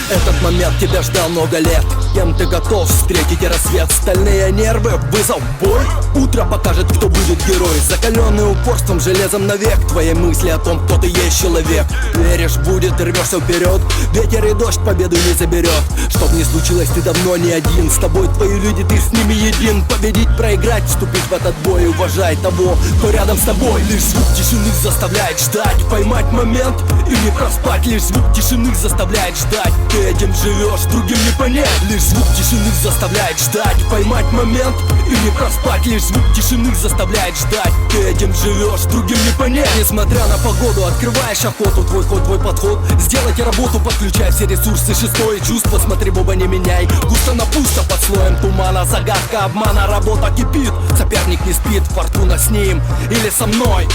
Этот момент тебя ждал много лет. Кем ты готов встретить рассвет? Стальные нервы, вызов, бой. Утро покажет, кто будет герой. Закаленный упорством, железом навек. Твои мысли о том, кто ты есть человек. Веришь, будет, рвешься вперед. Ветер и дождь победу не заберет. Чтоб не случилось, ты давно не один. С тобой твои люди, ты с ними един. Победить, проиграть, вступить в этот бой. Уважай того, кто рядом с тобой. Лишь звук тишины заставляет ждать. Поймать момент и не проспать. Лишь звук тишины заставляет ждать. Ты этим живешь, другим не понять. Лишь звук тишины заставляет ждать. Поймать момент и не проспать. Лишь звук тишины заставляет ждать. Ты этим живешь, другим не понять. Несмотря на погоду, открываешь охоту. Твой ход, твой подход. Сделайте работу, подключай все ресурсы. Шестое чувство, смотри, боба, не меняй. Густо на пусто, под слоем тумана. Загадка обмана, работа кипит. Соперник не спит, фортуна с ним или со мной.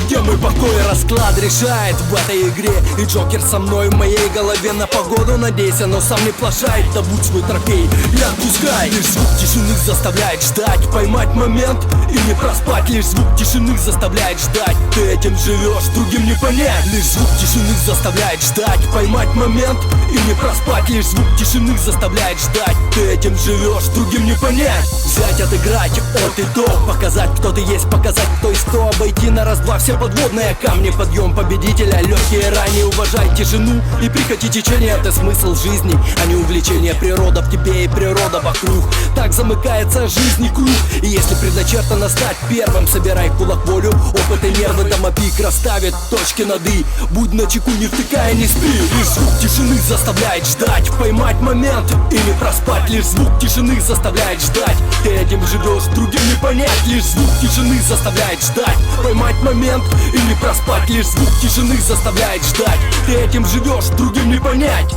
Где мой покой, расклад решает в этой игре. И Джокер со мной в моей голове. На погоду надейся, но сам не плашай. Добудь свой трофей и отпускай. Лишь звук тишины заставляет ждать. Поймать момент и не проспать. Лишь звук тишины заставляет ждать. Ты этим живешь, другим не понять. Лишь звук тишины заставляет ждать. Поймать момент и не проспать. Лишь звук тишины заставляет ждать. Ты этим живешь, другим не понять. Взять, отыграть от и до. Показать, кто ты есть, показать, кто есть кто. Обойти на раз-два все подводные камни. Подъем победителя, легкие ранее. Уважай тишину и прекрати течение. Это смысл жизни, а не увлечение. Природа в тебе и природа вокруг. Так замыкается жизнь и круг. И если предначертано стать первым, собирай в кулак волю, опыт и нервы. Домопик расставит точки над «и». Будь начеку, не втыкая, не спи. Лишь звук тишины заставляет ждать. Поймать момент и не проспать. Лишь звук тишины заставляет ждать. Ты этим живешь, другим не понять. Лишь звук тишины заставляет ждать. Поймать момент и не проспать. Лишь звук тишины заставляет ждать. Ты этим живешь, другим не понять.